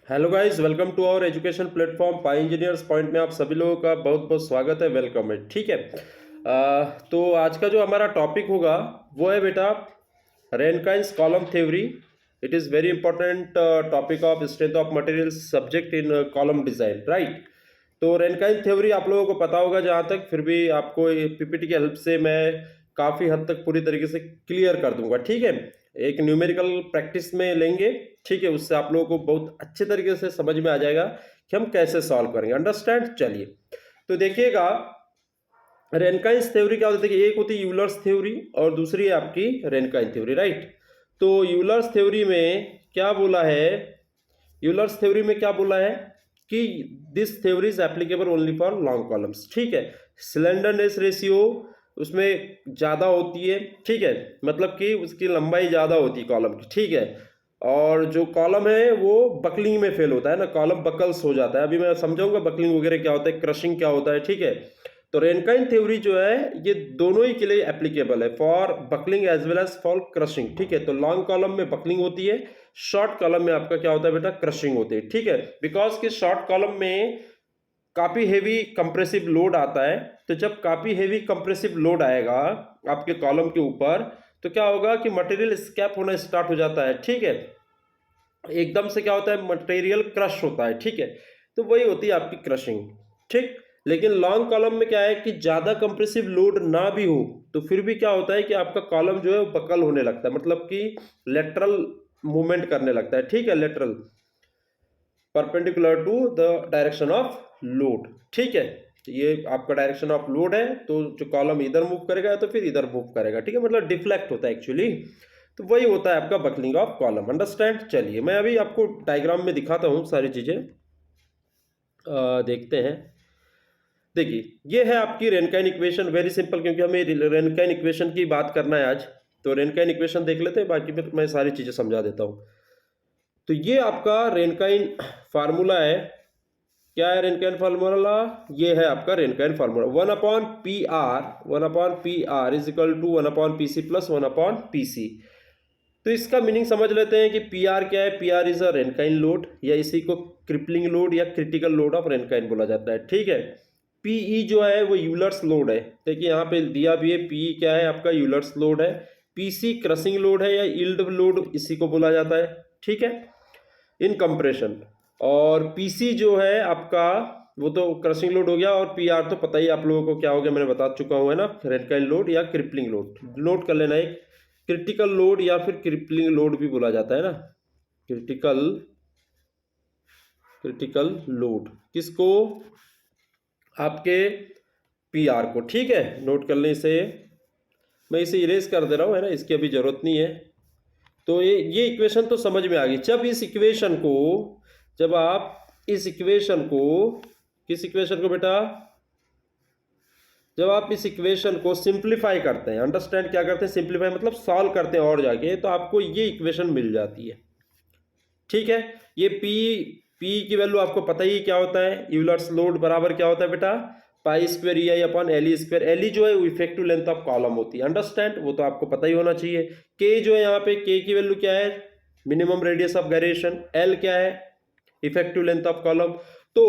Hello guys, welcome to our education platform Pi Engineers Point में आप सभी लोगों का बहुत बहुत स्वागत है। वेलकम है। ठीक है। तो आज का जो हमारा टॉपिक होगा वो है बेटा Rankine's column theory. It is very important topic of strength of material subject in column design, right. तो रेनकाइन थ्योरी आप लोगों को पता होगा जहाँ तक, फिर भी आपको पीपीटी की हेल्प से मैं काफ़ी हद तक पूरी तरीके से क्लियर कर दूंगा। ठीक है, एक न्यूमेरिकल प्रैक्टिस में लेंगे। ठीक है, उससे आप लोगों को बहुत अच्छे तरीके से समझ में आ जाएगा कि हम कैसे सॉल्व करेंगे। अंडरस्टैंड। चलिए, तो देखिएगा रेनकाइंस थ्योरी क्या होती है कि एक होती है यूलर्स थ्योरी और दूसरी है आपकी रेनकाइन थ्योरी, राइट। तो यूलर्स थ्योरी में क्या बोला है, यूलर्स थ्योरी में क्या बोला है कि this theory is applicable only for long columns. ठीक है, स्लेंडरनेस रेशियो उसमें ज़्यादा होती है। ठीक है, मतलब कि उसकी लंबाई ज़्यादा होती है कॉलम की। ठीक है, और जो कॉलम है वो बकलिंग में फेल होता है ना, कॉलम बकल्स हो जाता है। अभी मैं समझाऊंगा बकलिंग वगैरह क्या होता है, क्रशिंग क्या होता है। ठीक है, तो रेनकाइन थ्योरी जो है ये दोनों ही के लिए एप्लीकेबल है, for buckling as well as for crushing. ठीक है, तो लॉन्ग कॉलम में बकलिंग होती है, शॉर्ट कॉलम में आपका क्या होता है बेटा, क्रशिंग होती है। ठीक है, बिकॉज कि शॉर्ट कॉलम में काफी हेवी कंप्रेसिव लोड आता है। तो जब काफी हेवी कंप्रेसिव लोड आएगा आपके कॉलम के ऊपर तो क्या होगा कि मटेरियल स्कैप होना स्टार्ट हो जाता है। ठीक है, एकदम से क्या होता है, मटेरियल क्रश होता है। ठीक है, तो वही होती है आपकी क्रशिंग। ठीक, लेकिन लॉन्ग कॉलम में क्या है कि ज्यादा कंप्रेसिव लोड ना भी हो तो फिर भी क्या होता है कि आपका कॉलम जो है वो बकल होने लगता है, मतलब कि लेटरल मूवमेंट करने लगता है। ठीक है, lateral perpendicular to the direction of load. ठीक है, तो ये आपका डायरेक्शन ऑफ लोड है तो जो कॉलम इधर मूव करेगा तो फिर इधर मूव करेगा। ठीक है, मतलब डिफ्लेक्ट होता है एक्चुअली। तो वही होता है आपका बकलिंग ऑफ कॉलम। अंडरस्टैंड। चलिए, मैं अभी आपको डायग्राम में दिखाता हूँ सारी चीजें। देखते हैं। देखिए, ये है आपकी रेनकाइन इक्वेशन। वेरी सिंपल, क्योंकि हमें रेनकाइन इक्वेशन की बात करना है आज। तो रेनकाइन इक्वेशन देख लेते हैं, बाकी फिर मैं सारी चीजें समझा देता हूँ। तो ये आपका रेनकाइन फार्मूला है। क्या है रेनकाइन फार्मूला? ये है आपका Rankine formula, 1/Pr is equal to 1/Pc plus 1/Pc। तो इसका मीनिंग समझ लेते हैं कि पी आर क्या है। P R is a Rankine load, या इसी को क्रिपलिंग लोड या क्रिटिकल लोड ऑफ रेनकाइन बोला जाता है। ठीक है, पीई जो है वो यूलर्स लोड है। देखिए यहाँ पे दिया भी है, पीई क्या है आपका, यूलर्स लोड है। पीसी क्रसिंग लोड है या यील्ड लोड इसी को बोला जाता है। ठीक है, इन कंप्रेशन। और पीसी जो है आपका वो तो क्रशिंग लोड हो गया, और पीआर तो पता ही आप लोगों को क्या हो गया, मैंने बता चुका हूँ, है ना, रेनकाइन लोड या क्रिपलिंग लोड। नोट कर लेना, एक क्रिटिकल लोड या फिर क्रिपलिंग लोड भी बोला जाता है ना, क्रिटिकल क्रिटिकल लोड किसको, आपके पीआर को। ठीक है, नोट कर लें इसे। मैं इसे इरेज कर दे रहा हूँ, है ना, इसकी अभी जरूरत नहीं है। तो ये इक्वेशन तो समझ में आ गई। जब आप इस इक्वेशन को किस इक्वेशन को बेटा, जब आप इस इक्वेशन को सिंप्लीफाई करते हैं, अंडरस्टैंड क्या करते हैं, सिंप्लीफाई मतलब सॉल्व करते हैं और जाके, तो आपको ये इक्वेशन मिल जाती है। ठीक है, ये पी की वैल्यू आपको पता ही क्या होता है, यूलर्स लोड बराबर क्या होता है बेटा, pi square E I upon L E square. L E जो है वो इफेक्टिव लेंथ ऑफ कॉलम होती है। अंडरस्टैंड, वो तो आपको पता ही होना चाहिए। के जो है यहाँ पे, के की वैल्यू क्या है, minimum radius of gyration. L क्या है, इफेक्टिव लेंथ ऑफ कॉलम। तो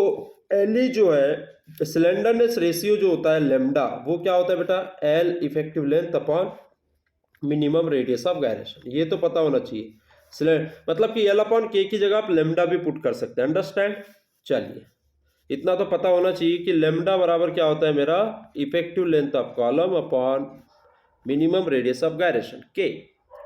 एल ई जो है स्लेंडरनेस रेशियो जो होता है लेमडा, वो क्या होता है बेटा, L effective length upon minimum radius of gyration. ये तो पता होना चाहिए। मतलब कि एल अपॉन के की जगह आप लेमडा भी पुट कर सकते हैं। अंडरस्टैंड। चलिए, इतना तो पता होना चाहिए कि लेमडा बराबर क्या होता है मेरा, effective length of column upon minimum radius of gyration के।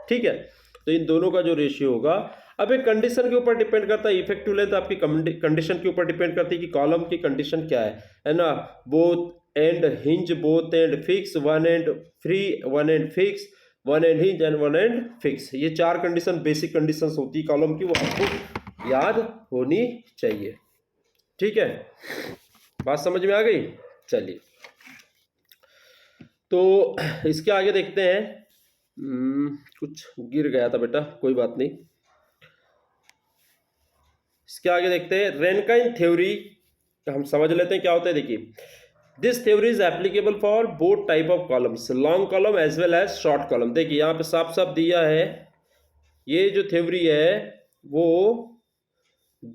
ठीक है, तो इन दोनों का जो रेशियो होगा, अब एक कंडीशन के ऊपर डिपेंड करता है। इफेक्टिव लेंथ आपकी कंडीशन के ऊपर डिपेंड करती है कि कॉलम की कंडीशन क्या है ना। Both and hinge, both and fix, one and free, one and fix, one and hinge and one and fix. ये चार कंडीशन बेसिक कंडीशन होती है कॉलम की, वो आपको याद होनी चाहिए। ठीक है, बात समझ में आ गई। चलिए, तो इसके आगे देखते हैं। कुछ गिर गया था बेटा, कोई बात नहीं। इसके आगे देखते हैं रेनकाइन थ्योरी, हम समझ लेते हैं क्या होता है। देखिए, this theory is applicable for both type of columns, long column as well as short column. देखिए यहाँ पे साफ साफ दिया है, ये जो थ्योरी है वो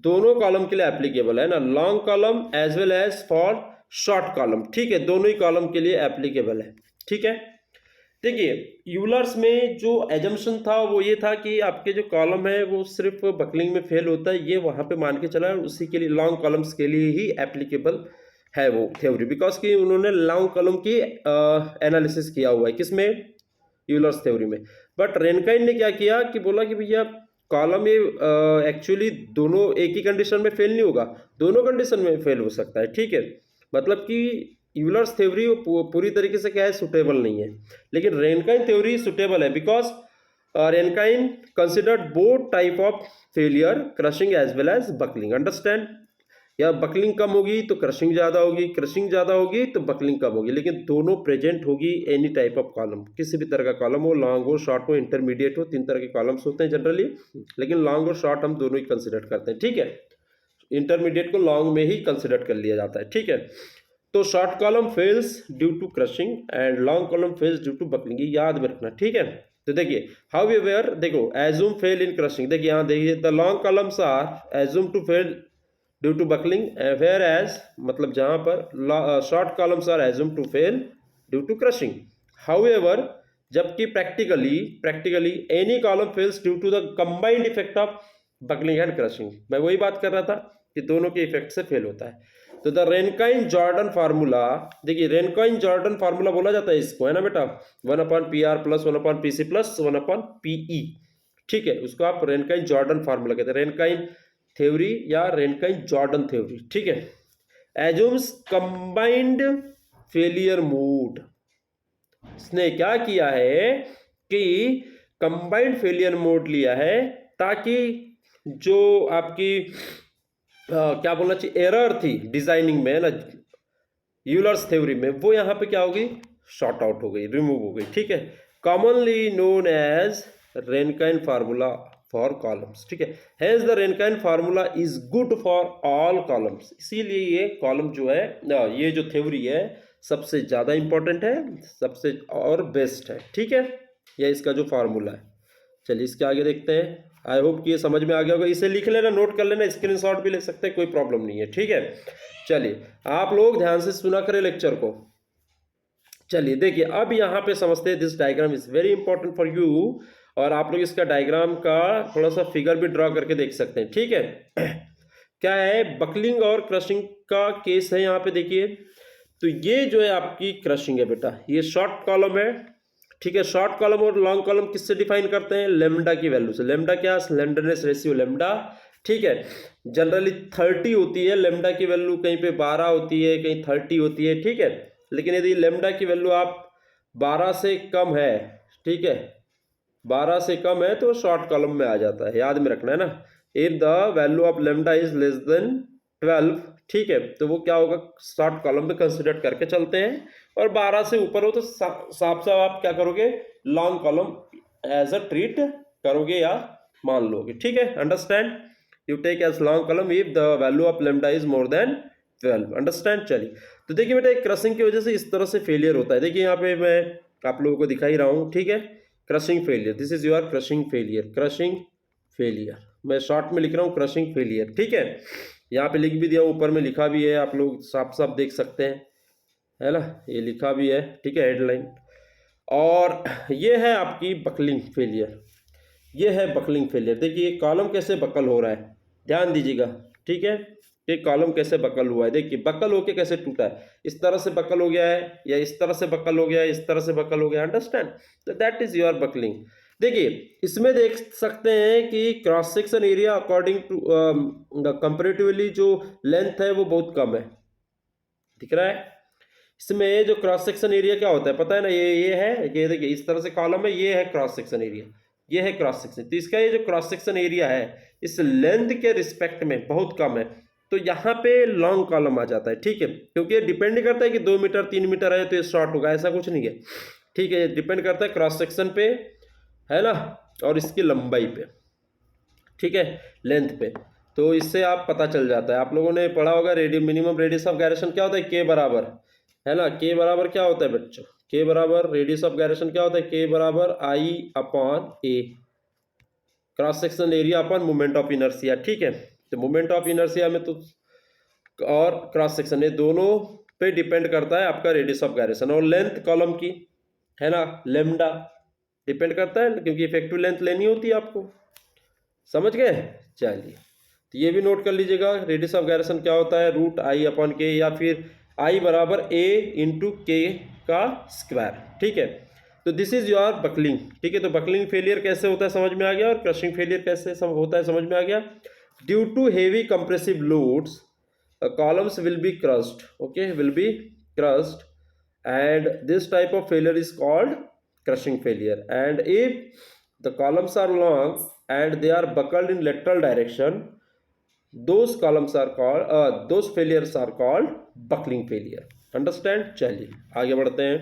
दोनों कॉलम के लिए एप्लीकेबल है ना, long column as well as for short column, ठीक है, दोनों ही कॉलम के लिए एप्लीकेबल है, ठीक है। देखिए यूलर्स में जो एजम्पशन था वो ये था कि आपके जो कॉलम है वो सिर्फ बकलिंग में फेल होता है, ये वहाँ पे मान के चला है, उसी के लिए लॉन्ग कॉलम्स के लिए ही एप्लीकेबल है वो थ्योरी, बिकॉज कि उन्होंने लॉन्ग कॉलम की एनालिसिस किया हुआ है किसमें, यूलर्स थ्योरी में। बट रेनकाइन ने क्या किया कि बोला कि भैया कॉलम ये एक्चुअली दोनों एक ही कंडीशन में फेल नहीं होगा, दोनों कंडीशन में फेल हो सकता है, ठीक है। मतलब कि यूलर्स थ्योरी पूरी तरीके से क्या है, सुटेबल नहीं है, लेकिन रेनकाइन थ्योरी सुटेबल है, because Rankine considered both type of failure, crushing as well as buckling, understand. या बकलिंग कम होगी तो क्रशिंग ज़्यादा होगी, क्रशिंग ज़्यादा होगी तो बकलिंग कम होगी, लेकिन दोनों प्रेजेंट होगी एनी टाइप ऑफ कॉलम, किसी भी तरह का कॉलम हो, लॉन्ग हो, शॉर्ट हो, इंटरमीडिएट हो, 3 तरह के कॉलम्स होते हैं जनरली, लेकिन लॉन्ग और शॉर्ट हम दोनों ही कंसिडर करते हैं, ठीक है। इंटरमीडिएट को लॉन्ग में ही कंसिडर कर लिया जाता है, ठीक है। तो short column fails due to crushing and long column fails due to buckling, ये याद में रखना, ठीक है। तो देखिए हाउ एवर, देखो एज्यूम फेल इन क्रशिंग, देखिए यहाँ देखिए the long columns are assume to fail due to buckling, whereas मतलब जहाँ पर short columns are assume to fail due to crushing. However, जबकि practically any column fails due to the combined effect of buckling and crushing, मैं वही बात कर रहा था कि दोनों के इफेक्ट से फेल होता है। तो द रेनकाइन जॉर्डन फार्मूला, देखिए रेनकाइन जॉर्डन फार्मूला बोला जाता है इसको, है ना बेटा, 1/PR plus 1/PC plus 1/PE, ठीक है, उसको आप रेनकाइन जॉर्डन फार्मूला कहते हैं, रेनकाइन थ्योरी या रेनकाइन जॉर्डन थ्योरी, ठीक है। एज्यूम्स कंबाइंड फेलियर मोड, इसने क्या किया है कि कंबाइंड फेलियर मोड लिया है, ताकि जो आपकी क्या बोलना चाहिए एरर थी डिजाइनिंग में ना यूलर्स थ्योरी में, वो यहाँ पे क्या होगी, शॉर्ट आउट हो गई, रिमूव हो गई, ठीक है। Commonly known as Rankine formula for columns, ठीक है। Hence the Rankine formula is good for all columns, इसीलिए ये कॉलम जो है ये जो थ्योरी है सबसे ज़्यादा इंपॉर्टेंट है, सबसे और बेस्ट है, ठीक है, ये इसका जो फार्मूला है। चलिए इसके आगे देखते हैं, आई होप कि ये समझ में आ गया होगा, इसे लिख लेना, नोट कर लेना, स्क्रीनशॉट भी ले सकते हैं, कोई प्रॉब्लम नहीं है, ठीक है। चलिए आप लोग ध्यान से सुना करें लेक्चर को। चलिए देखिए अब यहाँ पे समझते हैं, this diagram is very important for you, और आप लोग इसका डायग्राम का थोड़ा सा फिगर भी ड्रॉ करके देख सकते हैं, ठीक है। क्या है, बकलिंग और क्रशिंग का केस है यहाँ पे, देखिए तो ये जो है आपकी क्रशिंग है बेटा, ये शॉर्ट कॉलम है, ठीक है। शॉर्ट कॉलम और लॉन्ग कॉलम किससे डिफाइन करते हैं, लेमडा की वैल्यू से, लेमडा क्या, स्लेंडरनेस रेशियो लेमडा, ठीक है। जनरली 30 होती है लेमडा की वैल्यू, कहीं पे 12 होती है, कहीं 30 होती है, ठीक है। लेकिन यदि लेमडा की वैल्यू आप 12 से कम है, ठीक है, 12 से कम है तो शॉर्ट कॉलम में आ जाता है, याद में रखना है ना। If the value of lambda is less than 12, ठीक है, तो वो क्या होगा, शॉर्ट कॉलम में कंसिडर करके चलते हैं, और 12 से ऊपर हो तो साफ साफ आप क्या करोगे, long column as a treat करोगे या मान लोगे, ठीक है, understand. You take as long column if the value of lambda is more than 12, understand. चलिए तो देखिए बेटा एक क्रशिंग की वजह से इस तरह से फेलियर होता है, देखिए यहाँ पे मैं आप लोगों को दिखा ही रहा हूँ, ठीक है, crushing failure, this is your crushing failure, crushing failure, मैं शॉर्ट में लिख रहा हूँ क्रशिंग फेलियर, ठीक है। यहाँ पे लिख भी दिया, ऊपर में लिखा भी है, आप लोग साफ साफ देख सकते हैं, है ना, ये लिखा भी है, ठीक है, हेडलाइन। और ये है आपकी बकलिंग फेलियर, ये है बकलिंग फेलियर, देखिए कॉलम कैसे बकल हो रहा है, ध्यान दीजिएगा, ठीक है, ये कॉलम कैसे बकल हुआ है, देखिए बकल होके कैसे टूटा है, इस तरह से बकल हो गया है, या इस तरह से बकल हो गया है, इस तरह से बकल हो गया, अंडरस्टैंड, तो दैट इज योर बकलिंग। देखिए इसमें देख सकते हैं कि cross section area according to comparatively जो लेंथ है वो बहुत कम है, दिख रहा है। इसमें जो क्रॉस सेक्शन एरिया क्या होता है पता है ना, ये है, ये देखिए इस तरह से कॉलम है, ये है क्रॉस सेक्शन एरिया, ये है क्रॉस सेक्शन, तो इसका ये जो क्रॉस सेक्शन एरिया है इस लेंथ के रिस्पेक्ट में बहुत कम है, तो यहाँ पे लॉन्ग कॉलम आ जाता है, ठीक है, क्योंकि ये डिपेंड करता है कि 2 मीटर 3 मीटर है तो ये शॉर्ट होगा, ऐसा कुछ नहीं है, ठीक है, ये डिपेंड करता है क्रॉस सेक्शन पे, है ना, और इसकी लंबाई पे, ठीक है, लेंथ पे, तो इससे आप पता चल जाता है। आप लोगों ने पढ़ा होगा मिनिमम रेडियस ऑफ गायरेशन क्या होता है, के बराबर, है ना, के बराबर क्या होता है बच्चों, के बराबर रेडियस ऑफ गायरेशन क्या होता है, के बराबर I/A, cross section area upon moment of inertia, ठीक है, तो मोमेंट ऑफ इनर्शिया में तो और क्रॉस सेक्शन, ये दोनों पे डिपेंड करता है आपका रेडियस ऑफ गायरेशन। और लेंथ कॉलम की है ना, लेमडा डिपेंड करता है, क्योंकि इफेक्टिव लेंथ लेनी होती है आपको। समझ गए? चलिए, तो ये भी नोट कर लीजिएगा, रेडियस ऑफ गायरेशन क्या होता है, रूट आई अपॉन के, या फिर आई बराबर ए इंटू के का स्क्वायर। ठीक है, तो दिस इज योर बकलिंग। ठीक है, तो बकलिंग फेलियर कैसे होता है समझ में आ गया, और क्रशिंग फेलियर कैसे होता है समझ में आ गया। Due to heavy compressive loads columns will be crushed, okay, will be crushed, and this type of failure is called crushing failure. And if the columns are long and they are buckled in lateral direction, those columns are called those failures are called buckling failure. Understand? चलिए आगे बढ़ते हैं।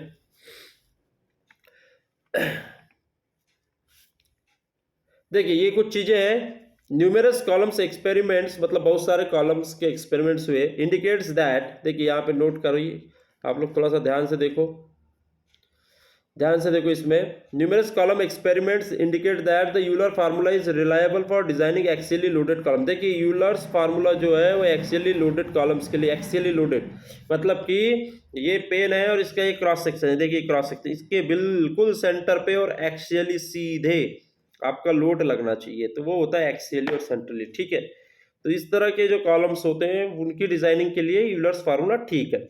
देखिए, ये कुछ चीजें हैं। Numerous columns experiments, मतलब बहुत सारे कॉलम्स के एक्सपेरिमेंट्स हुए, इंडिकेट्स दैट, देखिए यहाँ पे नोट करिए आप लोग, थोड़ा सा ध्यान से देखो, ध्यान से देखो इसमें। Numerous column experiments indicate that the Euler formula is reliable for designing axially loaded column. देखिए, यूलर्स फार्मूला जो है वो एक्सियली लोडेड कॉलम्स के लिए, एक्सियली लोडेड मतलब कि ये पेन है और इसका एक क्रॉस सेक्शन है, देखिए क्रॉस सेक्शन, इसके बिल्कुल सेंटर पे और एक्सियली सीधे आपका लोड लगना चाहिए, तो वो होता है एक्सियली और सेंट्रली। ठीक है, तो इस तरह के जो कॉलम्स होते हैं उनकी डिजाइनिंग के लिए यूलर्स फार्मूला ठीक है।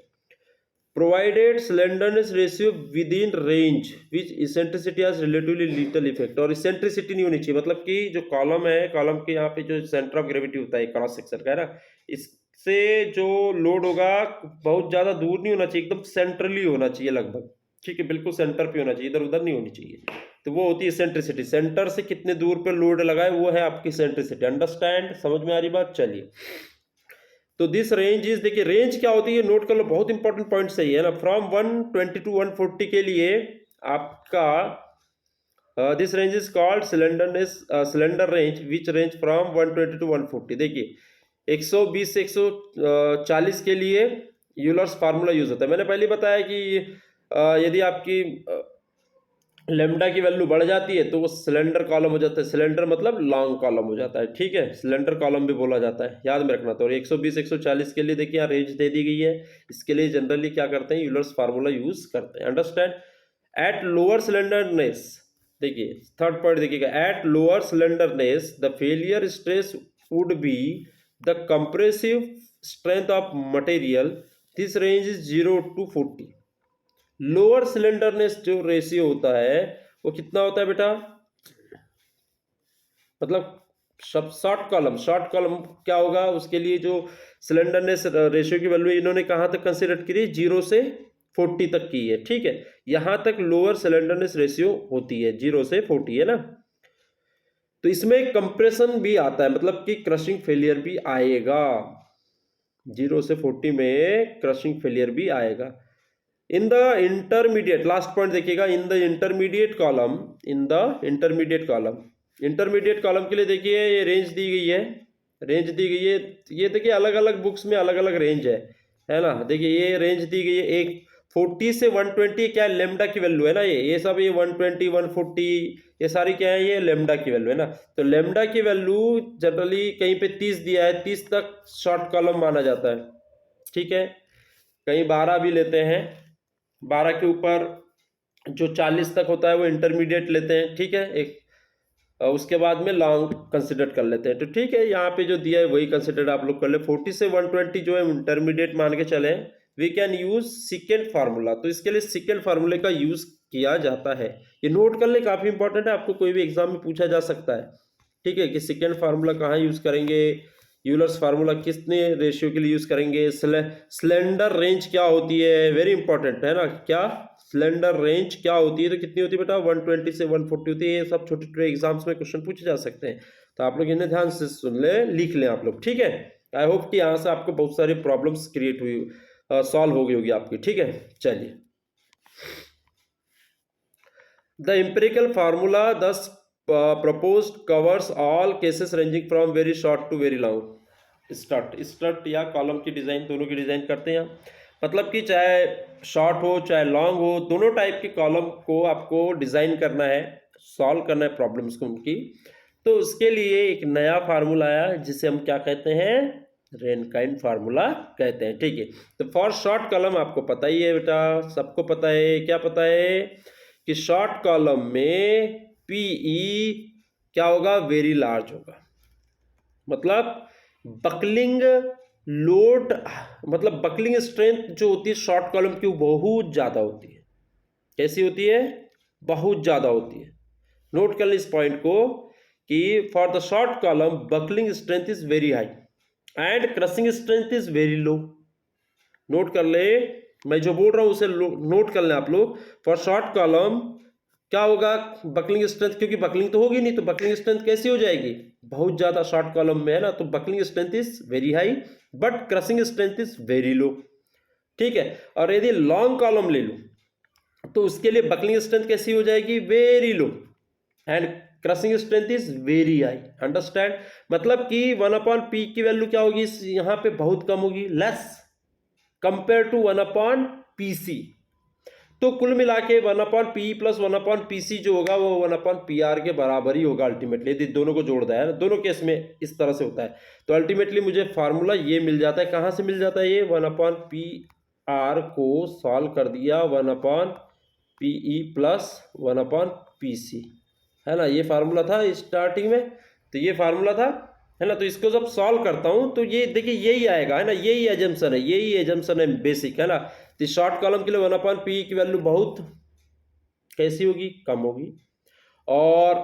Provided slenderness ratio with in range which eccentricity has relatively little effect. और इसेंट्रिसिटी नहीं होनी चाहिए, मतलब कि जो कॉलम है, कॉलम के यहाँ पे जो सेंटर ऑफ ग्रेविटी होता है क्रॉस सेक्शन का है ना, इससे जो लोड होगा बहुत ज्यादा दूर नहीं होना चाहिए, एकदम सेंट्रली होना चाहिए लगभग। ठीक है, बिल्कुल सेंटर पे होना चाहिए, इधर उधर नहीं होनी चाहिए, तो वो होती है सेंट्रिसिटी। सेंटर से कितने दूर पे लोड लगाए वो है आपकी सेंट्रिसिटी। अंडरस्टैंड? समझ में आ रही बात? चलिए, तो दिस रेंज इज, देखिए रेंज क्या होती है, नोट कर लो, बहुत इंपॉर्टेंट पॉइंट सही है ना। फ्रॉम 120 टू 140 के लिए आपका this range is called slenderness, slender range which range from 120 to 140। देखिए 120 से 140 के लिए यूलर्स फार्मूला यूज होता है। मैंने पहले बताया कि यदि आपकी लेमडा की वैल्यू बढ़ जाती है तो वो सिलेंडर कॉलम हो जाता है। सिलेंडर मतलब लॉन्ग कॉलम हो जाता है। ठीक है, सिलेंडर कॉलम भी बोला जाता है, याद में रखना। तो 120 140 के लिए देखिए यहाँ रेंज दे दी गई है, इसके लिए जनरली क्या करते हैं, यूलर्स फार्मूला यूज करते हैं। अंडरस्टैंड? एट लोअर सिलेंडरनेस, देखिए थर्ड पॉइंट देखिएगा, at lower slenderness the failure stress would be the compressive strength of material. This range is 0 to 40। Lower slenderness जो रेशियो होता है वो कितना होता है बेटा, मतलब शॉर्ट कॉलम क्या होगा, उसके लिए जो सिलेंडरनेस रेशियो की वैल्यू इन्होंने कहां तक कंसीडर की, 0 से 40 तक की है। ठीक है, यहां तक लोअर सिलेंडरनेस रेशियो होती है, 0 से 40 है ना। तो इसमें कंप्रेशन भी आता है, मतलब कि क्रशिंग फेलियर भी आएगा, 0 से 40 में क्रशिंग फेलियर भी आएगा। In the intermediate, last point देखिएगा, in the intermediate column, in the intermediate column, intermediate column के लिए देखिए ये रेंज दी गई है, रेंज दी गई है, ये देखिए अलग अलग बुक्स में अलग अलग रेंज है ना। देखिए ये रेंज दी गई है, एक 40 से 120 क्या लेमडा की वैल्यू है ना, ये सब ये 120 140 ये सारी क्या है, ये लेमडा की वैल्यू है ना। तो लेमडा की वैल्यू जनरली कहीं पे 30 दिया है, 30 तक शॉर्ट कॉलम माना जाता है। ठीक है, कहीं 12 भी लेते हैं, 12 के ऊपर जो 40 तक होता है वो इंटरमीडिएट लेते हैं। ठीक है, एक उसके बाद में लॉन्ग कंसिडर कर लेते हैं। तो ठीक है, यहाँ पे जो दिया है वही कंसिडर आप लोग कर ले। 40 से 120 जो है इंटरमीडिएट मान के चले, we can use second formula. तो इसके लिए सेकेंड फार्मूले का यूज किया जाता है, ये नोट कर ले, काफी इंपॉर्टेंट है, आपको कोई भी एग्जाम में पूछा जा सकता है। ठीक है, कि सेकेंड फार्मूला कहाँ यूज करेंगे, यूलर्स फार्मूला कितने रेशियो के लिए यूज करेंगे, स्लेंडर रेंज क्या होती है, वेरी इंपॉर्टेंट है ना, क्या स्लेंडर रेंज क्या होती है, तो कितनी होती है बेटा, 120 से 140 होती है। ये सब छोटे छोटे एग्जाम्स में क्वेश्चन पूछे जा सकते हैं, तो आप लोग इन्हें ध्यान से सुन ले, लिख लें आप लोग। ठीक है, आई होप कि यहाँ से आपको बहुत सारी प्रॉब्लम्स क्रिएट हुई, सॉल्व हो गई होगी आपकी। ठीक है, चलिए, द एम्पिरिकल फार्मूला दस proposed covers all cases ranging from very short to very long। Strut या कॉलम की डिजाइन, दोनों की डिजाइन करते हैं, मतलब कि चाहे शॉर्ट हो चाहे लॉन्ग हो, दोनों टाइप के कॉलम को आपको डिजाइन करना है, सॉल्व करना है प्रॉब्लम्स को उनकी। तो उसके लिए एक नया फार्मूला आया जिसे हम क्या कहते हैं, रेनकाइन फार्मूला कहते हैं। ठीक है, तो फॉर शॉर्ट कॉलम आपको पता ही है बेटा, सबको पता है, क्या पता है कि शॉर्ट कॉलम में पीई क्या होगा, वेरी लार्ज होगा। मतलब बकलिंग लोड, मतलब बकलिंग स्ट्रेंथ जो होती है शॉर्ट कॉलम की वो बहुत ज्यादा होती है। कैसी होती है, बहुत ज्यादा होती है। नोट कर ले इस पॉइंट को कि for the short column buckling strength is very high and crushing strength is very low. Note कर ले, मैं जो बोल रहा हूं उसे नोट कर ले आप लोग। फॉर शॉर्ट कॉलम क्या होगा, बकलिंग स्ट्रेंथ, क्योंकि बकलिंग तो होगी नहीं तो बकलिंग स्ट्रेंथ कैसी हो जाएगी, बहुत ज्यादा शॉर्ट कॉलम में है ना, तो buckling strength is very high but crushing strength is very low. ठीक है, और यदि लॉन्ग कॉलम ले लूं तो उसके लिए बकलिंग स्ट्रेंथ कैसी हो जाएगी, very low and crushing strength is very high. Understand, मतलब कि 1/p की वैल्यू क्या होगी, यहां पे बहुत कम होगी, लेस कंपेयर टू 1/pc। तो कुल मिला के 1/p प्लस 1/pc जो होगा वो 1/pr के बराबर ही होगा अल्टीमेटली, यदि दोनों को जोड़ दिया है ना, दोनों केस में इस तरह से होता है। तो अल्टीमेटली मुझे फार्मूला ये मिल जाता है, कहां से मिल जाता है ये, 1/pr को सॉल्व कर दिया 1/pe प्लस 1/pc, है ना, ये फार्मूला था स्टार्टिंग में, तो ये फार्मूला था, है ना। तो इसको जब सॉल्व करता हूं तो ये देखिए यही आएगा, है ना, यही एजम्पशन है, यही एजम्पशन है बेसिक, है ना। तो शॉर्ट कॉलम के लिए 1/p की वैल्यू बहुत कैसी होगी, कम होगी, और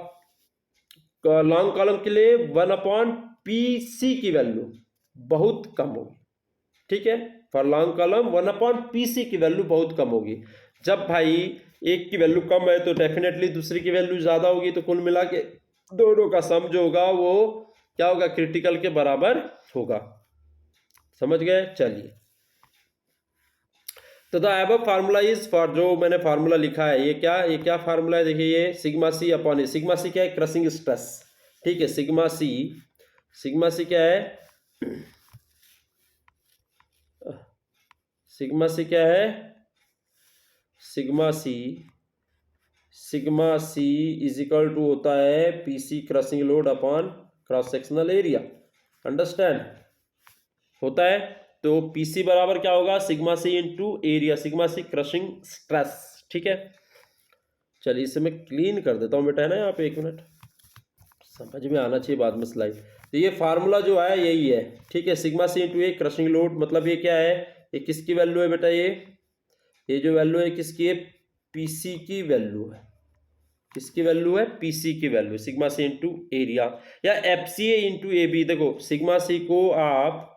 लॉन्ग कॉलम के लिए 1/pc की वैल्यू बहुत कम होगी। ठीक है, फॉर लॉन्ग कॉलम 1/pc की वैल्यू बहुत कम होगी। जब भाई एक की वैल्यू कम है तो डेफिनेटली दूसरी की वैल्यू ज्यादा होगी, तो कुल मिला के दोनों का सम जो होगा वो क्या होगा, क्रिटिकल के बराबर होगा। समझ गए, चलिए। तो the above formula is, for जो मैंने फार्मूला लिखा है ये क्या फार्मूला है, देखिए ये सिग्मा सी अपॉन ए। सिग्मा सी क्या है, क्रशिंग स्ट्रेस। ठीक है, सिग्मा सी क्या है, सिग्मा सी क्या है, sigma C is equal to होता है PC crushing load upon cross sectional area. Understand, होता है। तो पीसी बराबर क्या होगा, sigma C into area, sigma C crushing stress. ठीक है, चलिए इसे मैं क्लीन कर देता हूं बेटा, है ना, यहाँ पे 1 मिनट, समझ में आना चाहिए बाद में स्लाइड। तो ये फार्मूला जो है यही है। ठीक है, सिग्मा सी इंटू ए क्रशिंग लोड, मतलब ये क्या है, ये किसकी वैल्यू है बेटा, ये जो वैल्यू है किसकी है, पीसी की वैल्यू है। किसकी वैल्यू है, पीसी की value, sigma C into area या F C A into A B. देखो सिग्मा सी को आप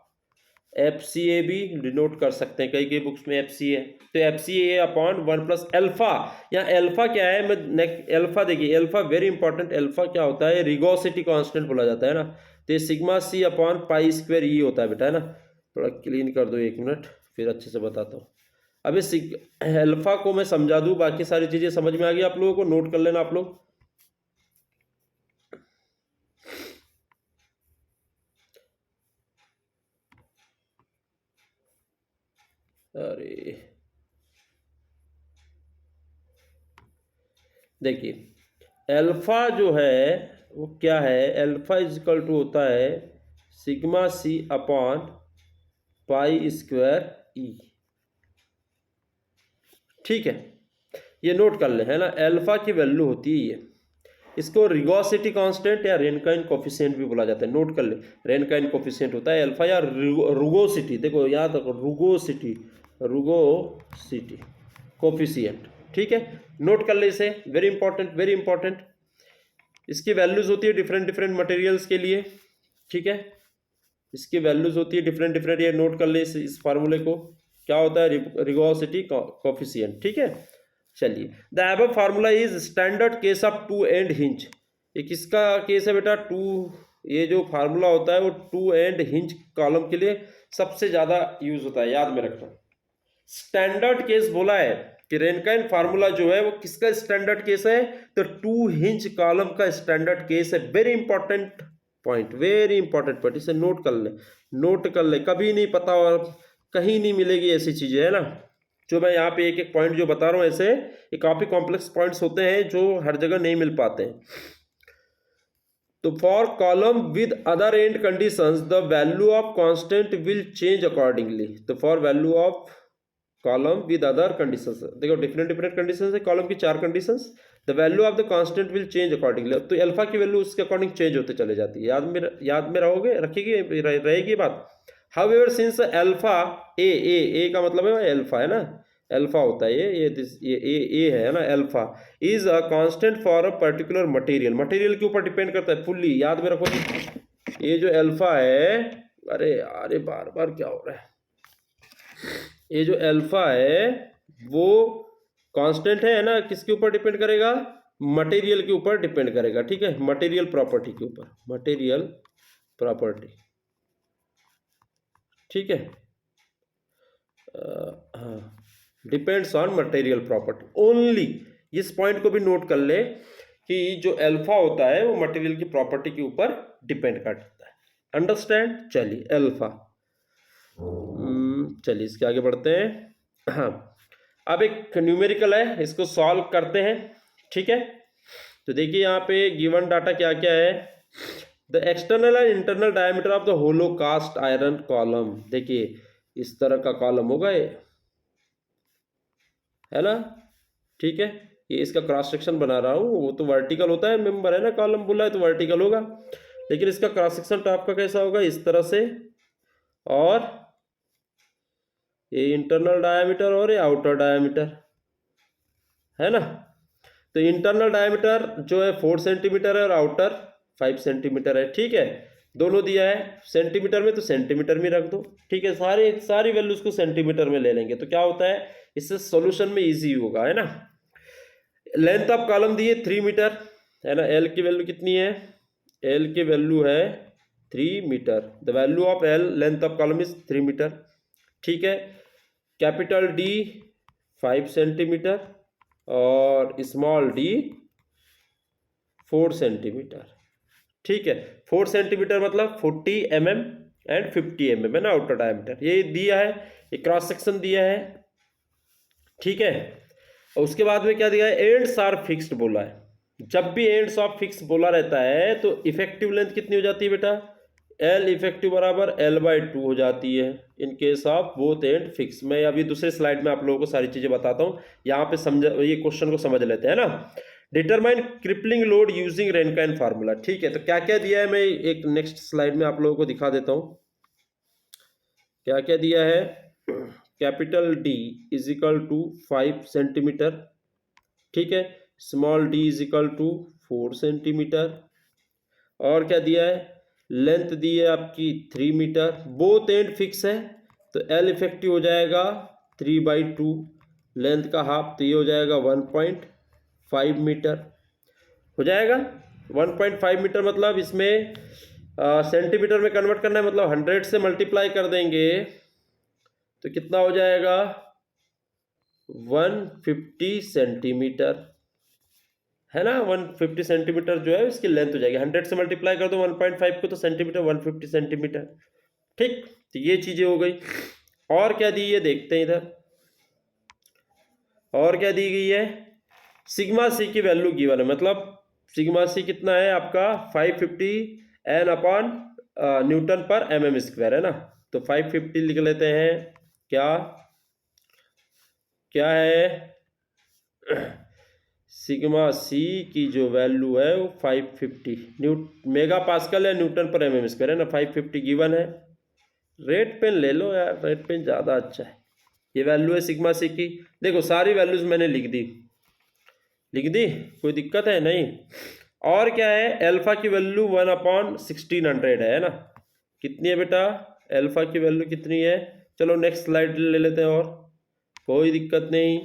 एफ सी ए भी डिनोट कर सकते हैं, कई बुक्स में एफ सी ए, तो एफ सी ए अपॉन 1 प्लस एल्फा। या एल्फा क्या है, मैं एल्फा देखिए, एल्फा वेरी इंपॉर्टेंट, एल्फा क्या होता है, रिगोसिटी कांस्टेंट बोला जाता है ना। तो ये sigma C upon pi square E होता है बेटा, है ना। थोड़ा क्लीन कर दो 1 मिनट, फिर अच्छे से बताता हूँ। अब इस अल्फा को मैं समझा दूं, बाकी सारी चीजें समझ में आ गई आप लोगों को, नोट कर लेना आप लोग। अरे देखिए अल्फा जो है वो क्या है, अल्फा इज इक्वल टू होता है sigma C upon pi square E. ठीक है, ये नोट कर ले, है ना, अल्फा की वैल्यू होती है ये, इसको रिगोसिटी कांस्टेंट या रेनकाइन कोफिशिएंट भी बोला जाता है। नोट कर ले, रेनकाइन कोफिशिएंट होता है अल्फा या रुगोसिटी, देखो याद रखो, रुगोसिटी कोफिशिएंट। ठीक है, नोट कर ले इसे, वेरी इंपॉर्टेंट, वेरी इंपॉर्टेंट। इसकी वैल्यूज होती है डिफरेंट मटेरियल्स के लिए। ठीक है, इसकी वैल्यूज होती है डिफरेंट, ये नोट कर ले इस फार्मूले को, क्या होता है, रिगोसिटी कोफिशिएंट। ठीक है, चलिए। The above formula is standard case of two end hinge. ये किसका केस है बेटा, टू, ये जो फार्मूला होता है वो टू एंड हिंज कॉलम के लिए सबसे ज्यादा यूज होता है, याद में रखना। स्टैंडर्ड केस बोला है कि रेनकाइन फार्मूला जो है वो किसका स्टैंडर्ड केस है, तो टू हिंज कॉलम का स्टैंडर्ड केस है। Very important point, very important point, इसे नोट कर ले, कभी नहीं पता और कहीं नहीं मिलेगी ऐसी चीजें, है ना। जो मैं यहाँ पे एक पॉइंट जो बता रहा हूँ, ऐसे ये काफी कॉम्प्लेक्स पॉइंट्स होते हैं जो हर जगह नहीं मिल पाते हैं। तो for column with other end conditions the value of constant will change accordingly. तो for value of column with other conditions, देखो डिफरेंट डिफरेंट कंडीशंस है, कॉलम की 4 conditions, the value of the constant will change accordingly. तो alpha की value उसके according change होते चले जाती है। याद में रहोगे, रखिएगी, रहेगी बात। हाउएवर सिंस अल्फा ए का मतलब है अल्फा, है ना, अल्फा होता है ये है ना, alpha is a constant for a particular material. Material के ऊपर डिपेंड करता है फुल्ली, याद में रखो। ये जो अल्फा है, अरे यार बार बार क्या हो रहा है, ये जो अल्फा है वो कांस्टेंट है ना, किसके ऊपर डिपेंड करेगा, मटेरियल के ऊपर डिपेंड करेगा, ठीक है, मटेरियल प्रॉपर्टी के ऊपर, मटेरियल प्रॉपर्टी, ठीक है, हाँ, depends on material property only. इस पॉइंट को भी नोट कर ले कि जो अल्फा होता है वो मटेरियल की प्रॉपर्टी के ऊपर डिपेंड करता है। अंडरस्टैंड? चलिए अल्फा, चलिए इसके आगे बढ़ते हैं। हाँ, अब एक न्यूमेरिकल है, इसको सॉल्व करते हैं, ठीक है। तो देखिए यहाँ पे गिवन डाटा क्या क्या है। The external and internal diameter of the hollow cast iron column. देखिए इस तरह का कॉलम होगा ये, है ना, ठीक है। ये इसका क्रॉस सेक्शन बना रहा हूँ, वो तो वर्टिकल होता है, मेंबर है ना, कॉलम बोला है तो वर्टिकल होगा, लेकिन इसका क्रॉस सेक्शन टॉप का कैसा होगा, इस तरह से, और ये इंटरनल डायमीटर और ये आउटर डायमीटर, है ना। तो इंटरनल डायमीटर जो है 4 सेंटीमीटर है और आउटर 5 सेंटीमीटर है, ठीक है। दोनों दिया है सेंटीमीटर में, तो सेंटीमीटर में रख दो, ठीक है। सारी वैल्यूज को सेंटीमीटर में ले लेंगे तो क्या होता है, इससे सॉल्यूशन में इजी होगा, है ना। लेंथ ऑफ कॉलम दी है 3 मीटर, है ना। एल की वैल्यू कितनी है, एल की वैल्यू है 3 metre. The value of L length of column is 3 metre, ठीक है। कैपिटल डी 5 सेंटीमीटर और स्मॉल डी 4 सेंटीमीटर, ठीक है। 4 सेंटीमीटर मतलब 40 mm एंड 50 mm, है ना, आउटर डायमीटर ये दिया है, ये क्रॉस सेक्शन दिया है, ठीक है। और उसके बाद में क्या दिया है, एंड्स आर फिक्स्ड बोला है। जब भी एंड्स ऑफ फिक्स बोला रहता है तो इफेक्टिव लेंथ कितनी हो जाती है बेटा, एल इफेक्टिव बराबर L/2 हो जाती है in case of both and fix. मैं अभी दूसरे स्लाइड में आप लोगों को सारी चीजें बताता हूँ, यहाँ पे समझ, ये क्वेश्चन को समझ लेते हैं ना। Determine crippling load using Rankine formula, ठीक है। तो क्या क्या दिया है मैं एक नेक्स्ट स्लाइड में आप लोगों को दिखा देता हूँ क्या क्या दिया है। Capital D is equal to 5 centimetre, ठीक है। Small d is equal to 4 centimetre, और क्या दिया है, लेंथ दी है आपकी 3 मीटर, बोथ एंड फिक्स है तो एल इफेक्टिव हो जाएगा 3/2, लेंथ का हाफ तो ये हो जाएगा 1.5 मीटर हो जाएगा। 1.5 मीटर मतलब इसमें सेंटीमीटर में कन्वर्ट करना है, मतलब 100 से मल्टीप्लाई कर देंगे तो कितना हो जाएगा 150 सेंटीमीटर, है ना। 150 सेंटीमीटर जो है इसकी लेंथ हो जाएगी, 100 से मल्टीप्लाई कर दो 1.5 को तो सेंटीमीटर 150 सेंटीमीटर, ठीक। तो ये चीजें हो गई। और क्या दी है देखते हैं इधर, और क्या दी गई है, सिग्मा सी की वैल्यू गिवन है, मतलब सिग्मा सी कितना है आपका 550 N/न्यूटन पर mm स्क्वायर, है ना। तो 550 लिख लेते हैं, क्या क्या है, सिग्मा सी की जो वैल्यू है वो 550 मेगा पास्कल है न्यूटन पर mm स्क्वायर, है ना। 550 गिवन है। रेड पेन ले लो यार, रेड पेन ज़्यादा अच्छा है। ये वैल्यू है सिग्मा सी की, देखो सारी वैल्यूज मैंने लिख दी, कोई दिक्कत है नहीं। और क्या है, अल्फा की वैल्यू 1/1600 है ना। कितनी है बेटा, अल्फा की वैल्यू कितनी है, चलो नेक्स्ट स्लाइड ले लेते हैं, और कोई दिक्कत नहीं।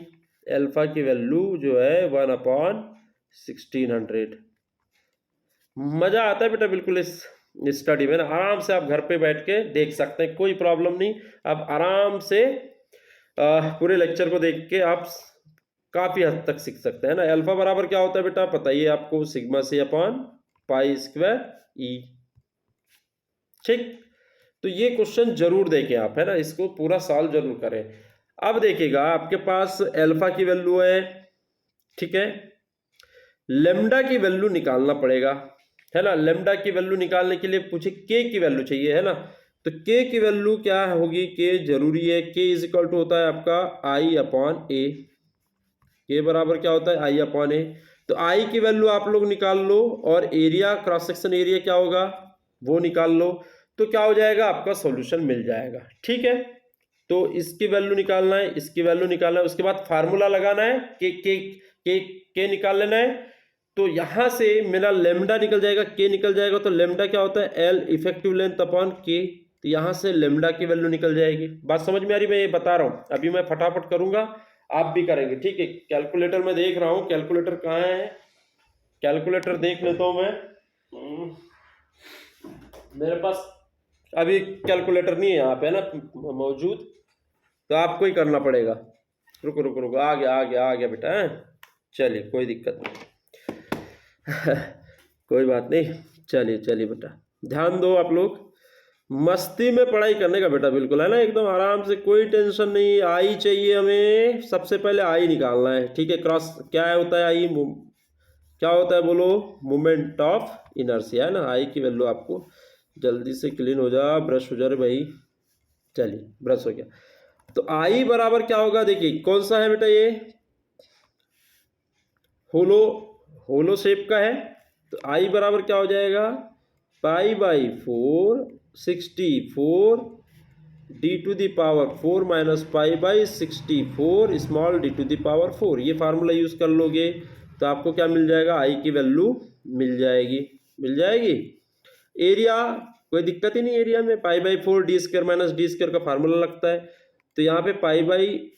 अल्फा की वैल्यू जो है 1/1600। मजा आता है बेटा बिल्कुल इस स्टडी में ना, आराम से आप घर पे बैठ के देख सकते हैं, कोई प्रॉब्लम नहीं। आप आराम से पूरे लेक्चर को देख के आप काफी हद तक सीख सकते हैं ना। अल्फा बराबर क्या होता है बेटा, पता ही है आपको, sigma C upon pi square E, ठीक। तो ये क्वेश्चन जरूर देखें आप, है ना, इसको पूरा सॉल्व जरूर करें। अब देखिएगा आपके पास अल्फा की वैल्यू है, ठीक है। लेमडा की वैल्यू निकालना पड़ेगा, है ना। लेमडा की वैल्यू निकालने के लिए पूछे के की वैल्यू चाहिए, है ना। तो के की वैल्यू क्या होगी, के जरूरी है, के इज इक्वल टू होता है आपका आई अपॉन ए। के बराबर क्या होता है, आई अपॉन ए। तो आई की वैल्यू आप लोग निकाल लो और एरिया, क्रॉस सेक्शन एरिया क्या होगा वो निकाल लो, तो क्या हो जाएगा, आपका सॉल्यूशन मिल जाएगा। ठीक है, तो इसकी वैल्यू निकालना है, इसकी वैल्यू निकालना है, उसके बाद फार्मूला लगाना है, के निकाल लेना है। तो यहां से मेरा लेमडा निकल जाएगा, के निकल जाएगा। तो लेमडा क्या होता है, एल इफेक्टिव लेंथ अपॉन के। तो यहां से लेमडा की वैल्यू निकल जाएगी। बात समझ में आ रही, मैं ये बता रहा हूं, अभी मैं फटाफट करूंगा, आप भी करेंगे। ठीक है, कैलकुलेटर में देख रहा हूं, कैलकुलेटर कहाँ है, कैलकुलेटर देख लेता हूं मैं। मेरे पास अभी कैलकुलेटर नहीं है यहाँ पे, है ना मौजूद, तो आपको ही करना पड़ेगा। रुको रुको रुको, आ गया आ गया आ गया बेटा, है चलिए, कोई दिक्कत नहीं। कोई बात नहीं, चलिए चलिए बेटा, ध्यान दो आप लोग, मस्ती में पढ़ाई करने का बेटा, बिल्कुल, है ना, एकदम आराम से, कोई टेंशन नहीं। आई चाहिए हमें, सबसे पहले आई निकालना है। ठीक है, क्रॉस क्या होता है आई, क्या होता है बोलो, मोमेंट ऑफ इनर्शिया, है ना। आई की वैल्यू आपको जल्दी से क्लीन हो जा, ब्रश हो जा रे भाई, चलिए ब्रश हो गया। तो आई बराबर क्या होगा, देखिए कौन सा है बेटा, ये होलो, होलो शेप का है। तो आई बराबर क्या हो जाएगा, pi by 4/64 D to the power 4 minus pi by 64 small d to the power 4। ये फार्मूला यूज कर लोगे तो आपको क्या मिल जाएगा, आई की वैल्यू मिल जाएगी, मिल जाएगी। एरिया कोई दिक्कत ही नहीं, एरिया में pi by 4 D square minus D square का फार्मूला लगता है। तो यहाँ पे पाई बाई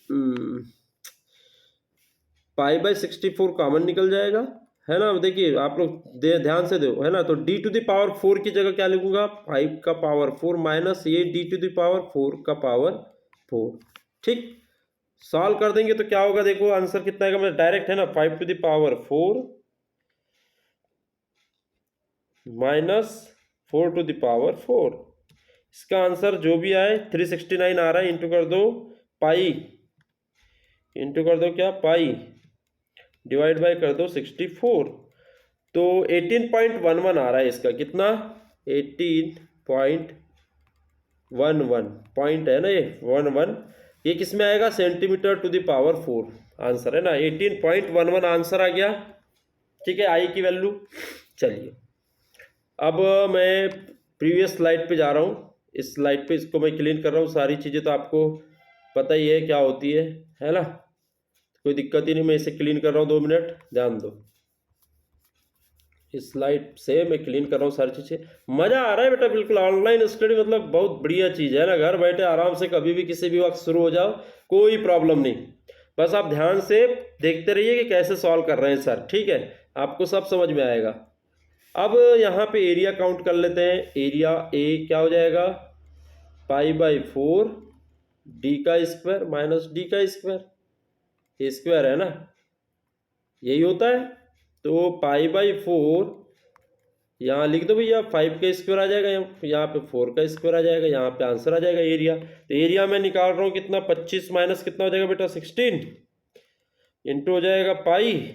64 कॉमन निकल जाएगा, है ना। देखिए आप लोग ध्यान से दो, है ना। तो डी टू द पावर 4 की जगह क्या लिखूंगा, 5 का पावर 4 माइनस ये डी टू द पावर 4 का पावर 4। ठीक, सॉल्व कर देंगे तो क्या होगा, देखो आंसर कितना आएगा, मतलब डायरेक्ट है ना, 5 to the power 4 minus 4 to the power 4। इसका आंसर जो भी आए 369 आ रहा है, इंटू कर दो पाई, इंटू कर दो क्या, पाई, डिवाइड बाय कर दो 64। तो 18.11 आ रहा है इसका, कितना, 18.11 पॉइंट है ना, ये 11, ये किस में आएगा, centimetre to the power 4 answer, है ना। 18.11 आंसर आ गया। ठीक है, आई की वैल्यू। चलिए अब मैं प्रीवियस स्लाइड पे जा रहा हूँ, इस स्लाइड पे इसको मैं क्लीन कर रहा हूँ, सारी चीज़ें तो आपको पता ही है क्या होती है ना, कोई दिक्कत ही नहीं। मैं इसे क्लीन कर रहा हूँ, 2 मिनट ध्यान दो, इस स्लाइड से मैं क्लीन कर रहा हूँ सारी चीज़ें। मज़ा आ रहा है बेटा, बिल्कुल ऑनलाइन स्टडी मतलब बहुत बढ़िया चीज़ है ना, घर बैठे आराम से कभी भी किसी भी वक्त शुरू हो जाओ, कोई प्रॉब्लम नहीं। बस आप ध्यान से देखते रहिए कि कैसे सॉल्व कर रहे हैं सर, ठीक है, आपको सब समझ में आएगा। अब यहाँ पे एरिया काउंट कर लेते हैं। एरिया ए क्या हो जाएगा, पाई बाई 4 डी का स्क्वायर माइनस डी का स्क्वायर, ए स्क्वायर है ना, यही होता है। तो पाई बाई 4 यहाँ लिख दो भैया, 5 का स्क्वायर आ जाएगा, यहाँ पे 4 का स्क्वायर आ जाएगा, यहाँ पे आंसर आ जाएगा एरिया। तो एरिया मैं निकाल रहा हूँ कितना, 25 माइनस कितना हो जाएगा बेटा, 16, इंटू हो जाएगा पाई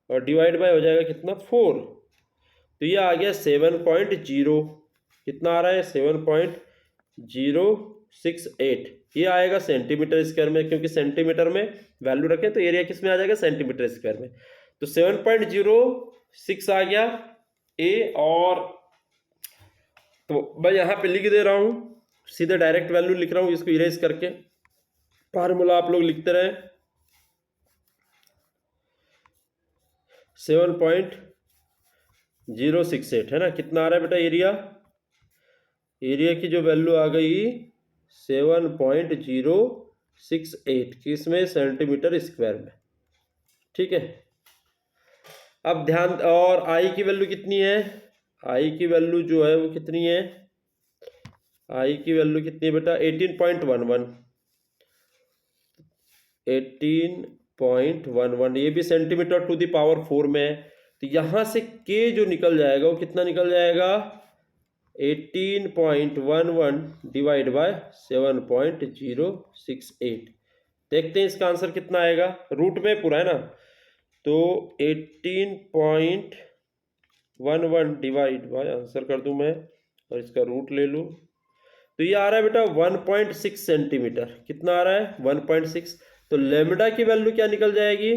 और डिवाइड बाय हो जाएगा कितना, 4। तो ये आ गया 7.0, कितना आ रहा है, 7.068। ये आएगा सेंटीमीटर स्क्वायर में, क्योंकि सेंटीमीटर में वैल्यू रखें तो एरिया किस में आ जाएगा, सेंटीमीटर स्क्वायर में। तो 7.06 आ गया ए। और तो मैं यहाँ पे लिख दे रहा हूँ, सीधे डायरेक्ट वैल्यू लिख रहा हूँ, इसको इरेज करके, फार्मूला आप लोग लिखते रहे। 7.068 है ना, कितना आ रहा है बेटा एरिया, एरिया की जो वैल्यू आ गई 7.068 किसमें, सेंटीमीटर स्क्वायर में। ठीक है, अब ध्यान, और आई की वैल्यू कितनी है, आई की वैल्यू जो है वो कितनी है, आई की वैल्यू कितनी है बेटा, 18.11, 18.11, ये भी सेंटीमीटर टू द पावर 4 में है। तो यहां से के जो निकल जाएगा वो कितना निकल जाएगा, 18.11 डिवाइड बाय 7.068। देखते हैं इसका आंसर कितना आएगा, रूट में पूरा है ना। तो 18.11 1 डिवाइड बाय, आंसर कर दूं मैं और इसका रूट ले लूं, तो ये आ रहा है बेटा 1.6 सेंटीमीटर। कितना आ रहा है? 1.6। तो लेमडा की वैल्यू क्या निकल जाएगी?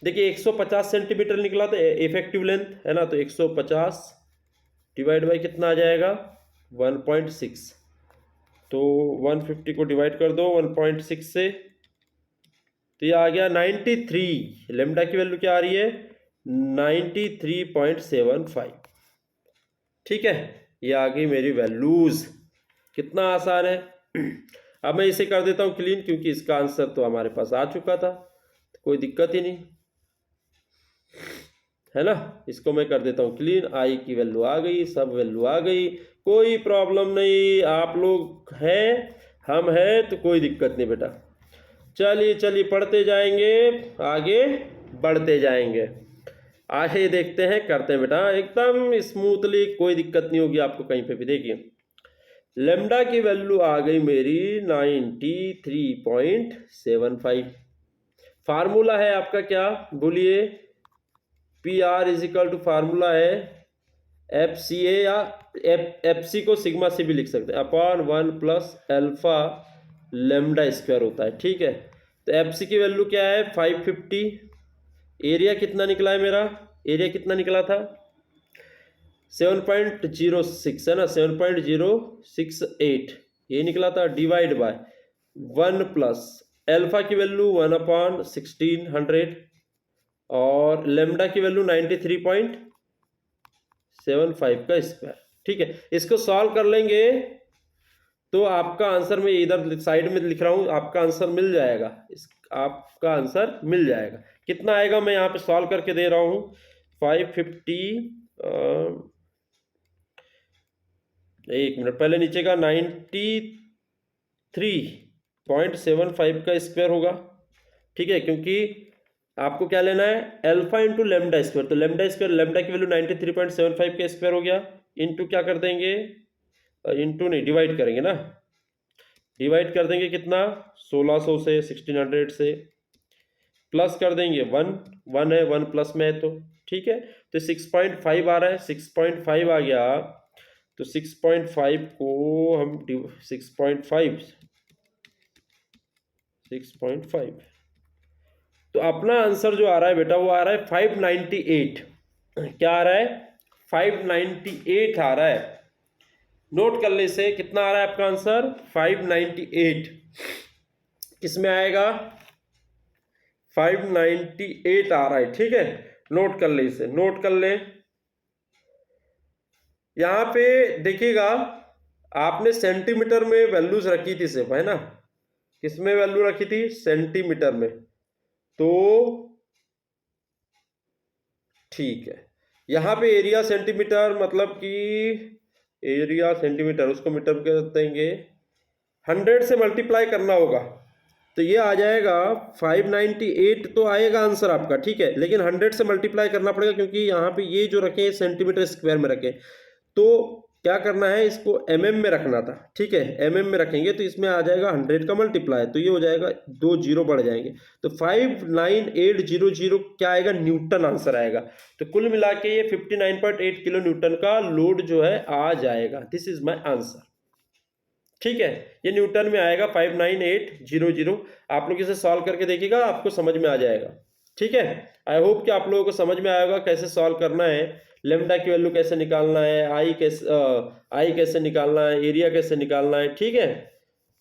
देखिए 150 सेंटीमीटर निकला था इफेक्टिव लेंथ, है ना, तो 150 डिवाइड बाय कितना आ जाएगा? 1.6। तो 150 को डिवाइड कर दो 1.6 से, तो ये आ गया 93। लेमडा की वैल्यू क्या आ रही है? 93.75। ठीक है, ये आ गई मेरी वैल्यूज। कितना आसान है। अब मैं इसे कर देता हूँ क्लीन, क्योंकि इसका आंसर तो हमारे पास आ चुका था, तो कोई दिक्कत ही नहीं, है ना। इसको मैं कर देता हूँ क्लीन, आई की वैल्यू आ गई, सब वैल्यू आ गई, कोई प्रॉब्लम नहीं। आप लोग हैं, हम हैं, तो कोई दिक्कत नहीं बेटा। चलिए चलिए पढ़ते जाएंगे, आगे बढ़ते जाएंगे। आगे देखते हैं, करते हैं बेटा एकदम स्मूथली, कोई दिक्कत नहीं होगी आपको कहीं पे भी। देखिए लेमडा की वैल्यू आ गई मेरी 93.75। फार्मूला है आपका क्या, बोलिए? P R is equal to formula है एफ सी ए, या एफ सी को सिग्मा से भी लिख सकते हैं, upon 1 plus alpha lambda square होता है। ठीक है, तो एफ सी की वैल्यू क्या है? 550। एरिया कितना निकला है मेरा? एरिया कितना निकला था? 7.06 है ना, 7.068 ये निकला था, डिवाइड बाय 1 प्लस एल्फा की वैल्यू 1/1600 और लेमडा की वैल्यू 93.75 का स्क्वायर। ठीक है, इसको सॉल्व कर लेंगे तो आपका आंसर मैं इधर साइड में लिख रहा हूं, आपका आंसर मिल जाएगा। आपका आंसर मिल जाएगा। कितना आएगा मैं यहाँ पे सॉल्व करके दे रहा हूं। 550 एक मिनट पहले नीचे का 93.75 का स्क्वायर होगा। ठीक है, क्योंकि आपको क्या लेना है? अल्फा इंटू लेमडा स्क्वायर, तो लेमडा स्क्वायर, लेमडा की वैल्यू 93.75 का स्क्वायर हो गया, इंटू क्या कर देंगे? इंटू नहीं, डिवाइड करेंगे ना, डिवाइड कर देंगे कितना? 1600 से, 1600 से, प्लस कर देंगे 1 है, 1 प्लस में है तो ठीक है, तो 6.5 आ रहा है, 6.5 आ गया, तो 6.5 को हम 6.5 तो अपना आंसर जो आ रहा है बेटा वो आ रहा है 598। क्या आ रहा है? 598 आ रहा है। नोट कर ले से, कितना आ रहा है आपका आंसर? 598। किसमें आएगा? 598 आ रहा है। ठीक है, नोट कर ले इसे, नोट कर ले। यहां पे देखिएगा, आपने सेंटीमीटर में वैल्यूज रखी थी सिर्फ, है ना। किसमें वैल्यू रखी थी? सेंटीमीटर में। तो ठीक है, यहां पे एरिया सेंटीमीटर, मतलब कि एरिया सेंटीमीटर, उसको मीटर कर देंगे, 100 से मल्टीप्लाई करना होगा, तो ये आ जाएगा 598 तो आएगा आंसर आपका। ठीक है, लेकिन 100 से मल्टीप्लाई करना पड़ेगा, क्योंकि यहाँ पे ये जो रखे सेंटीमीटर स्क्वायर में रखे, तो क्या करना है? इसको mm में रखना था। ठीक है, mm में रखेंगे तो इसमें आ जाएगा 100 का मल्टीप्लाई, तो ये हो जाएगा, 2 जीरो बढ़ जाएंगे, तो 59800 क्या आएगा? न्यूटन आंसर आएगा। तो कुल मिला के ये 59.8 किलो न्यूटन का लोड जो है आ जाएगा। This is my answer. ठीक है, ये न्यूटन में आएगा 59800। आप लोग इसे सॉल्व करके देखिएगा, आपको समझ में आ जाएगा। ठीक है, आई होप कि आप लोगों को समझ में आएगा कैसे सॉल्व करना है, लेमडा की वैल्यू कैसे निकालना है, आई कैसे निकालना है, एरिया कैसे निकालना है। ठीक है,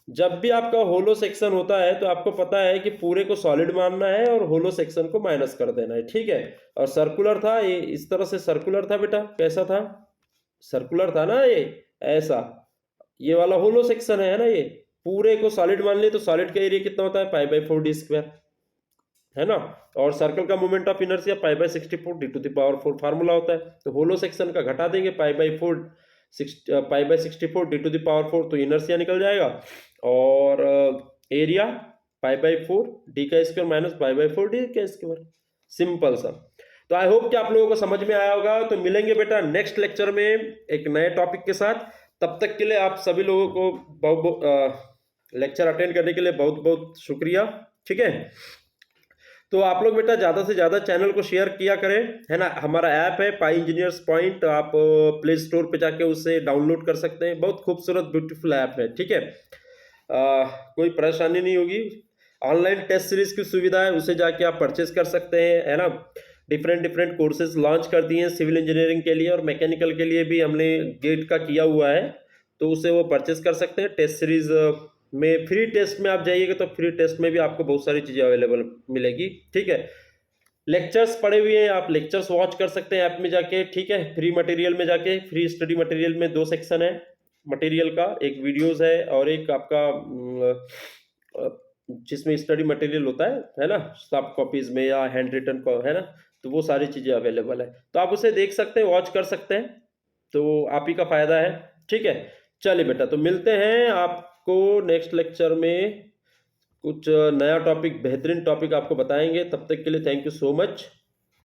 जब भी आपका होलो सेक्शन होता है तो आपको पता है कि पूरे को सॉलिड मानना है और होलो सेक्शन को माइनस कर देना है। ठीक है, और सर्कुलर था ये, इस तरह से सर्कुलर था बेटा। कैसा था? सर्कुलर था ना ये, ऐसा। ये वाला होलो सेक्शन है ना, ये पूरे को सॉलिड मान ले तो सॉलिड का एरिया कितना होता है? π/4d², है ना। और सर्कल का moment of inertia π/64 d⁴ formula होता है। तो होलो सेक्शन का घटा देंगे π/64 d⁴, तो इनर्शिया निकल जाएगा। और area π/4 d² minus π/4 d²। Simple सा। तो आई होप कि आप लोगों को समझ में आया होगा। तो मिलेंगे बेटा नेक्स्ट लेक्चर में एक नए टॉपिक के साथ। तब तक के लिए आप सभी लोगों को बहुत लेक्चर अटेंड करने के लिए बहुत बहुत शुक्रिया। ठीक है, तो आप लोग बेटा ज़्यादा से ज़्यादा चैनल को शेयर किया करें, है ना। हमारा ऐप है पाई इंजीनियर्स पॉइंट, आप प्ले स्टोर पे जाके उसे डाउनलोड कर सकते हैं। बहुत खूबसूरत ब्यूटीफुल ऐप है, ठीक है। कोई परेशानी नहीं होगी। ऑनलाइन टेस्ट सीरीज की सुविधा है, उसे जाके आप परचेज कर सकते हैं, है ना। डिफरेंट डिफरेंट कोर्सेज लॉन्च कर दिए हैं सिविल इंजीनियरिंग के लिए, और मैकेनिकल के लिए भी हमने गेट का किया हुआ है, तो उसे वो परचेज कर सकते हैं। टेस्ट सीरीज में फ्री टेस्ट में आप जाइएगा तो फ्री टेस्ट में भी आपको बहुत सारी चीज़ें अवेलेबल मिलेगी, ठीक है। लेक्चर्स पड़े हुए हैं, आप लेक्चर्स वॉच कर सकते हैं ऐप में जाके, ठीक है। फ्री मटेरियल में जाके, फ्री स्टडी मटेरियल में 2 सेक्शन है मटेरियल का, एक वीडियोस है और एक आपका जिसमें स्टडी मटेरियल होता है ना, सॉफ्ट कॉपीज में या हैंड रिटन है ना, तो वो सारी चीज़ें अवेलेबल है, तो आप उसे देख सकते हैं, वॉच कर सकते हैं, तो आप ही का फायदा है, ठीक है। चलिए बेटा, तो मिलते हैं आपको नेक्स्ट लेक्चर में, कुछ नया टॉपिक, बेहतरीन टॉपिक आपको बताएंगे। तब तक के लिए थैंक यू सो मच।